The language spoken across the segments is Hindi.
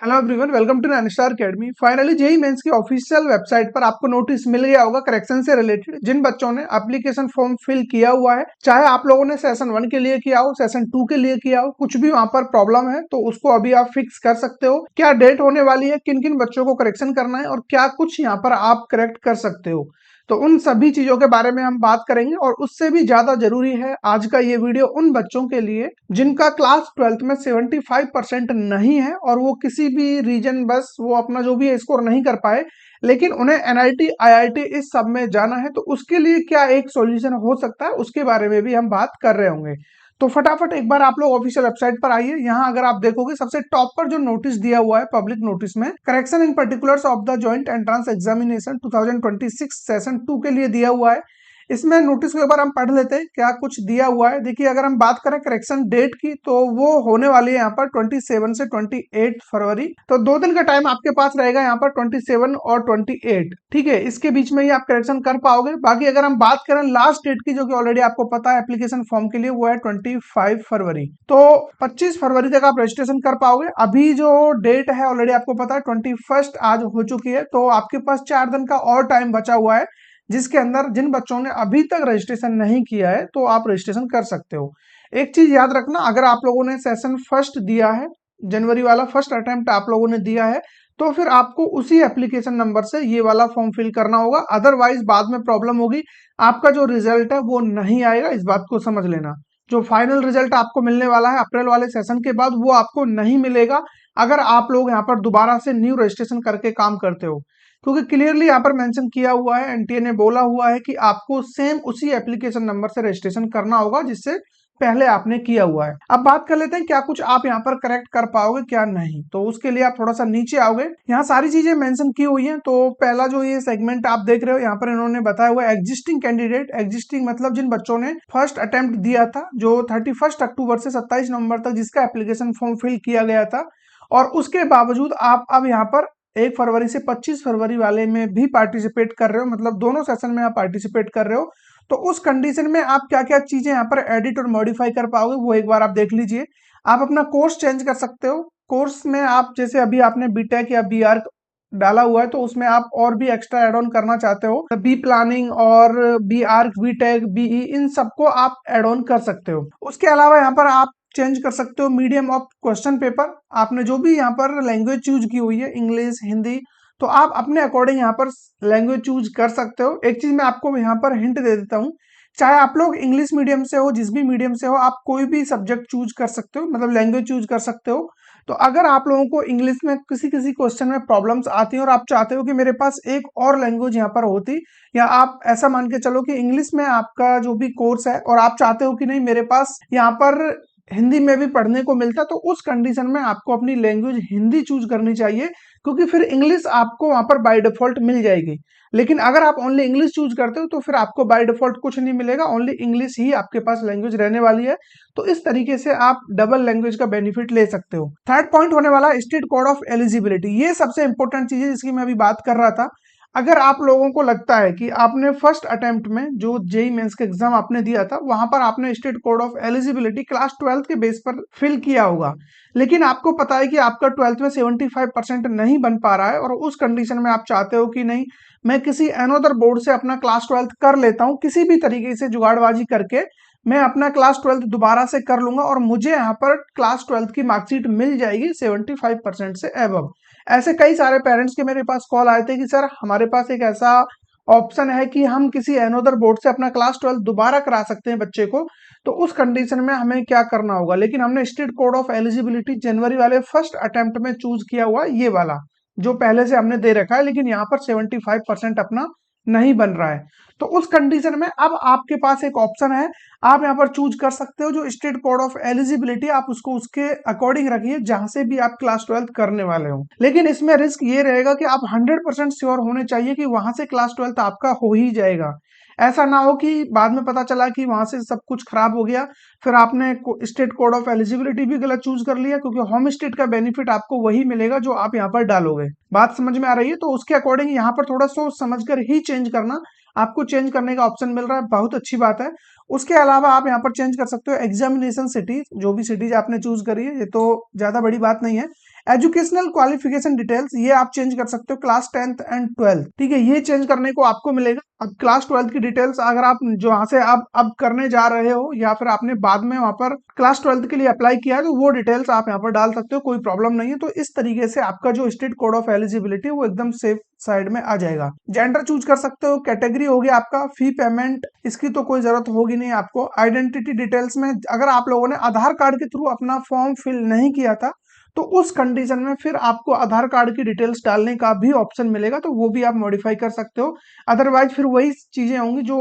Hello everyone, welcome to Ninestar academy. Finally JEE Mains की ऑफिशियल वेबसाइट पर आपको नोटिस मिल गया होगा करेक्शन से रिलेटेड। जिन बच्चों ने एप्लीकेशन फॉर्म फिल किया हुआ है, चाहे आप लोगों ने सेशन 1 के लिए किया हो, सेशन 2 के लिए किया हो, कुछ भी वहां पर प्रॉब्लम है तो उसको अभी आप फिक्स कर सकते हो। क्या डेट होने वाली है, किन किन बच्चों को करेक्शन करना है और क्या कुछ यहाँ पर आप करेक्ट कर सकते हो, तो उन सभी चीजों के बारे में हम बात करेंगे। और उससे भी ज्यादा जरूरी है आज का ये वीडियो उन बच्चों के लिए जिनका क्लास 12th में 75% नहीं है और वो किसी भी रीजन बस वो अपना जो भी स्कोर नहीं कर पाए, लेकिन उन्हें एनआईटी आईआईटी इस सब में जाना है। तो उसके लिए क्या एक सॉल्यूशन हो सकता है, उसके बारे में भी हम बात कर रहे होंगे। तो फटाफट एक बार आप लोग ऑफिशियल वेबसाइट पर आइए। यहाँ अगर आप देखोगे सबसे टॉप पर जो नोटिस दिया हुआ है पब्लिक नोटिस में, correction in particulars of the joint entrance examination 2026 session 2 के लिए दिया हुआ है। इसमें नोटिस को एक बार हम पढ़ लेते हैं क्या कुछ दिया हुआ है। देखिए, अगर हम बात करें करेक्शन डेट की तो वो होने वाली है यहाँ पर 27 से 28 फरवरी। तो 2 दिन का टाइम आपके पास रहेगा यहाँ पर 27 और 28। ठीक है, इसके बीच में ही आप करेक्शन कर पाओगे। बाकी अगर हम बात करें लास्ट डेट की, जो कि ऑलरेडी आपको पता है एप्लीकेशन फॉर्म के लिए, वो है 25 फरवरी। तो 25 फरवरी तक आप रजिस्ट्रेशन कर पाओगे। अभी जो डेट है ऑलरेडी आपको पता है 21 आज हो चुकी है, तो आपके पास 4 दिन का और टाइम बचा हुआ है, जिसके अंदर जिन बच्चों ने अभी तक रजिस्ट्रेशन नहीं किया है तो आप रजिस्ट्रेशन कर सकते हो। एक चीज याद रखना, अगर आप लोगों ने सेशन फर्स्ट दिया है, जनवरी वाला फर्स्ट अटेम्प्ट आप लोगों ने दिया है, तो फिर आपको उसी एप्लीकेशन नंबर से ये वाला फॉर्म फिल करना होगा। अदरवाइज बाद में प्रॉब्लम होगी, आपका जो रिजल्ट है वो नहीं आएगा, इस बात को समझ लेना। जो फाइनल रिजल्ट आपको मिलने वाला है अप्रैल वाले सेशन के बाद, वो आपको नहीं मिलेगा अगर आप लोग यहाँ पर दोबारा से न्यू रजिस्ट्रेशन करके काम करते हो। क्योंकि क्लियरली यहाँ पर मेंशन किया हुआ है, एनटीए ने बोला हुआ है कि आपको सेम उसी एप्लीकेशन नंबर से रजिस्ट्रेशन करना होगा जिससे पहले आपने किया हुआ है। अब बात कर लेते हैं क्या कुछ आप यहाँ पर करेक्ट कर पाओगे क्या नहीं। तो उसके लिए आप थोड़ा सा नीचे आओगे, यहाँ सारी चीजें मेंशन की हुई हैं। तो पहला जो ये सेगमेंट आप देख रहे हो, यहाँ पर इन्होंने बताया हुआ है एग्जिस्टिंग कैंडिडेट। एग्जिस्टिंग मतलब जिन बच्चों ने फर्स्ट अटेम्प्ट दिया था, जो 31 अक्टूबर से 27 नवंबर तक जिसका एप्लीकेशन फॉर्म फिल किया गया था, और उसके बावजूद आप अब यहाँ पर 1 फरवरी से 25 फरवरी वाले में भी पार्टिसिपेट कर रहे हो, मतलब दोनों सेशन में आप पार्टिसिपेट कर रहे हो। तो उस कंडीशन में आप क्या क्या चीजें यहाँ पर एडिट और मॉडिफाई कर पाओगे वो एक बार आप देख लीजिए। आप अपना कोर्स चेंज कर सकते हो। कोर्स में आप जैसे अभी आपने बीटेक या बीआर डाला हुआ है, तो उसमें आप और भी एक्स्ट्रा एड ऑन करना चाहते हो, बी प्लानिंग और बी आर्क बीटेक बीई, इन सबको आप एड ऑन कर सकते हो। उसके अलावा यहाँ पर आप चेंज कर सकते हो मीडियम ऑफ क्वेश्चन पेपर। आपने जो भी यहाँ पर लैंग्वेज चूज की हुई है, इंग्लिश हिंदी, तो आप अपने अकॉर्डिंग यहाँ पर लैंग्वेज चूज कर सकते हो। एक चीज मैं आपको यहाँ पर हिंट दे देता हूँ, चाहे आप लोग इंग्लिश मीडियम से हो, जिस भी मीडियम से हो, आप कोई भी सब्जेक्ट चूज कर सकते हो, मतलब लैंग्वेज चूज कर सकते हो। तो अगर आप लोगों को इंग्लिश में किसी किसी क्वेश्चन में प्रॉब्लम्स आती हैं और आप चाहते हो कि मेरे पास एक और लैंग्वेज यहाँ पर होती, या आप ऐसा मान के चलो कि इंग्लिश में आपका जो भी कोर्स है और आप चाहते हो कि नहीं मेरे पास यहाँ पर हिंदी में भी पढ़ने को मिलता, तो उस कंडीशन में आपको अपनी लैंग्वेज हिंदी चूज करनी चाहिए, क्योंकि फिर इंग्लिश आपको वहां पर बाय डिफॉल्ट मिल जाएगी। लेकिन अगर आप ओनली इंग्लिश चूज करते हो तो फिर आपको बाय डिफॉल्ट कुछ नहीं मिलेगा, ओनली इंग्लिश ही आपके पास लैंग्वेज रहने वाली है। तो इस तरीके से आप डबल लैंग्वेज का बेनिफिट ले सकते हो। थर्ड पॉइंट होने वाला स्टेट कोड ऑफ एलिजिबिलिटी। ये सबसे इंपॉर्टेंट चीज है जिसकी मैं अभी बात कर रहा था। अगर आप लोगों को लगता है कि आपने फर्स्ट अटेम्प्ट में जो जेई मेंस का एग्जाम आपने दिया था, वहां पर आपने state code of eligibility class 12th के बेस पर फिल किया होगा, लेकिन आपको पता है कि आपका 12th में 75% नहीं बन पा रहा है, और उस कंडीशन में आप चाहते हो कि नहीं मैं किसी अनदर बोर्ड से अपना क्लास 12th कर लेता हूँ, किसी भी तरीके से जुगाड़बाजी करके मैं अपना क्लास 12th दोबारा से कर लूंगा और मुझे यहाँ पर क्लास 12th की मार्कशीट मिल जाएगी 75% से एबव। ऐसे कई सारे पेरेंट्स के मेरे पास कॉल आए थे कि सर हमारे पास एक ऐसा ऑप्शन है कि हम किसी अनदर बोर्ड से अपना क्लास 12 दोबारा करा सकते हैं बच्चे को, तो उस कंडीशन में हमें क्या करना होगा। लेकिन हमने स्टेट कोड ऑफ एलिजिबिलिटी जनवरी वाले फर्स्ट अटेम्प्ट में चूज किया हुआ ये वाला, जो पहले से हमने दे रखा है, लेकिन यहाँ पर 75% अपना नहीं बन रहा है। तो उस कंडीशन में अब आपके पास एक ऑप्शन है, आप यहाँ पर चूज कर सकते हो जो स्टेट कोड ऑफ एलिजिबिलिटी, आप उसको उसके अकॉर्डिंग रखिए जहां से भी आप क्लास 12 करने वाले हो। लेकिन इसमें रिस्क ये रहेगा कि आप 100% श्योर होने चाहिए कि वहां से क्लास 12 आपका हो ही जाएगा। ऐसा ना हो कि बाद में पता चला कि वहां से सब कुछ खराब हो गया, फिर आपने स्टेट कोड ऑफ एलिजिबिलिटी भी गलत चूज कर लिया, क्योंकि होम स्टेट का बेनिफिट आपको वही मिलेगा जो आप यहाँ पर डालोगे। बात समझ में आ रही है? तो उसके अकॉर्डिंग यहाँ पर थोड़ा सोच समझकर ही चेंज करना। आपको चेंज करने का ऑप्शन मिल रहा है, बहुत अच्छी बात है। उसके अलावा आप यहाँ पर चेंज कर सकते हो एग्जामिनेशन सिटीज, जो भी सिटीज आपने चूज करी है, ये तो ज्यादा बड़ी बात नहीं है। एजुकेशनल क्वालिफिकेशन डिटेल्स ये आप चेंज कर सकते हो क्लास 10th एंड 12th, ठीक है। ये चेंज करने को आपको मिलेगा। अब क्लास 12th की डिटेल्स अगर आप जो यहाँ से आप अब करने जा रहे हो या फिर आपने बाद में वहां पर क्लास 12th के लिए अप्लाई किया है तो वो डिटेल्स आप यहाँ पर डाल सकते हो, कोई प्रॉब्लम नहीं है। तो इस तरीके से आपका जो स्टेट कोड ऑफ एलिजिबिलिटी वो एकदम सेफ साइड में आ जाएगा। जेंडर चूज कर सकते हो, कैटेगरी हो गया आपका, फी पेमेंट इसकी तो कोई जरूरत होगी नहीं आपको। आइडेंटिटी डिटेल्स में अगर आप लोगों ने आधार कार्ड के थ्रू अपना फॉर्म फिल नहीं किया था तो उस कंडीशन में फिर आपको आधार कार्ड की डिटेल्स डालने का भी ऑप्शन मिलेगा, तो वो भी आप मॉडिफाई कर सकते हो। अदरवाइज फिर वही चीजें होंगी जो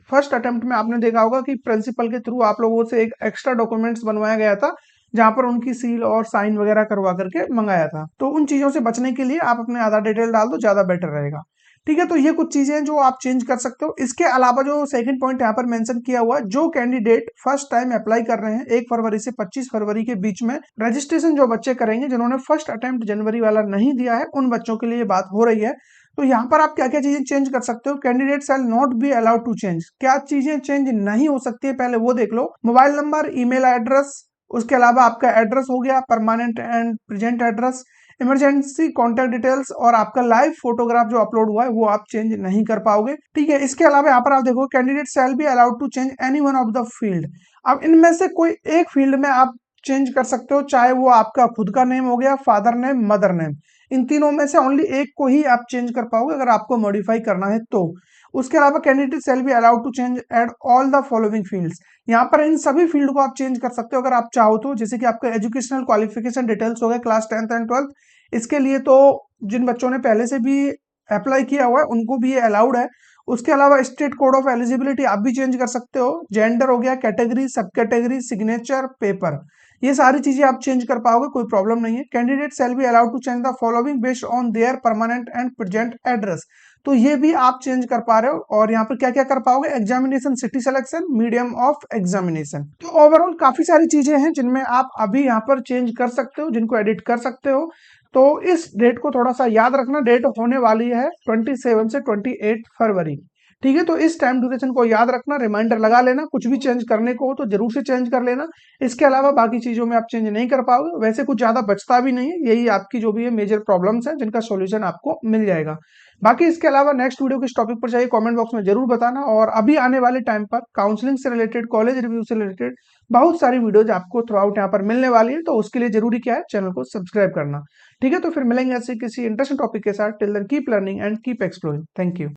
फर्स्ट अटेम्प्ट में आपने देखा होगा कि प्रिंसिपल के थ्रू आप लोगों से एक एक्स्ट्रा डॉक्यूमेंट्स बनवाया गया था जहां पर उनकी सील और साइन वगैरह करवा करके मंगाया था। तो उन चीजों से बचने के लिए आप अपने आधार डिटेल डाल दो, ज्यादा बेटर रहेगा, ठीक है। तो ये कुछ चीजें जो आप चेंज कर सकते हो। इसके अलावा जो सेकंड पॉइंट यहाँ पर मेंशन किया हुआ है, जो कैंडिडेट फर्स्ट टाइम अप्लाई कर रहे हैं 1 फरवरी से 25 फरवरी के बीच में रजिस्ट्रेशन जो बच्चे करेंगे जिन्होंने फर्स्ट अटेम्प्ट जनवरी वाला नहीं दिया है, उन बच्चों के लिए बात हो रही है। तो यहाँ पर आप क्या क्या चीजें चेंज कर सकते हो। Candidate shall not be allowed to change, क्या चीजें चेंज नहीं हो सकती है पहले वो देख लो। मोबाइल नंबर, ईमेल एड्रेस, उसके अलावा आपका एड्रेस हो गया permanent and present address, emergency contact details और आपका लाइव फोटोग्राफ जो अपलोड हुआ है वो आप चेंज नहीं कर पाओगे, ठीक है। इसके अलावा यहाँ पर आप देखो candidate shall be allowed to change any one of the field. अब इनमें से कोई एक फील्ड में आप चेंज कर सकते हो, चाहे वो आपका खुद का नेम हो गया, फादर नेम, मदर नेम, इन तीनों में से ओनली एक को ही आप चेंज कर पाओगे अगर आपको मॉडिफाई करना है तो। उसके अलावा candidate shall be allowed to change at all the following fields, यहाँ पर इन सभी फील्ड को आप चेंज कर सकते हो अगर आप चाहो तो। जैसे कि आपका एजुकेशनल क्वालिफिकेशन डिटेल्स हो गए क्लास 10th एंड 12th, इसके लिए तो जिन बच्चों ने पहले से भी अप्लाई किया हुआ है उनको भी ये अलाउड है। उसके अलावा स्टेट कोड ऑफ एलिजिबिलिटी आप भी चेंज कर सकते हो। जेंडर हो गया, कैटेगरी, सब कैटेगरी, सिग्नेचर, पेपर, ये सारी चीजें आप चेंज कर पाओगे, कोई प्रॉब्लम नहीं है। Candidate shall be allowed to change the following based on their permanent and present address, तो ये भी आप चेंज कर पा रहे हो। और यहाँ पर क्या क्या कर पाओगे, examination city selection, medium of examination. तो ओवरऑल काफी सारी चीजें हैं जिनमें आप अभी यहाँ पर चेंज कर सकते हो, जिनको एडिट कर सकते हो। तो इस डेट को थोड़ा सा याद रखना, डेट होने वाली है 27 से 28 फरवरी, ठीक है। तो इस टाइम ड्यूरेशन को याद रखना, रिमाइंडर लगा लेना, कुछ भी चेंज करने को हो तो जरूर से चेंज कर लेना। इसके अलावा बाकी चीजों में आप चेंज नहीं कर पाओगे, वैसे कुछ ज्यादा बचता भी नहीं है, यही आपकी जो भी है मेजर प्रॉब्लम्स हैं जिनका सॉल्यूशन आपको मिल जाएगा। बाकी इसके अलावा नेक्स्ट वीडियो किस टॉपिक पर चाहिए कमेंट बॉक्स में जरूर बताना। और अभी आने वाले टाइम पर काउंसलिंग से रिलेटेड, कॉलेज रिव्यू से रिलेटेड बहुत सारी वीडियोज आपको थ्रू आउट यहाँ पर मिलने वाली है, तो उसके लिए जरूरी क्या है, चैनल को सब्सक्राइब करना, ठीक है। तो फिर मिलेंगे ऐसे किसी इंटरेस्टिंग टॉपिक के साथ। Till then keep learning and keep exploring. Thank you.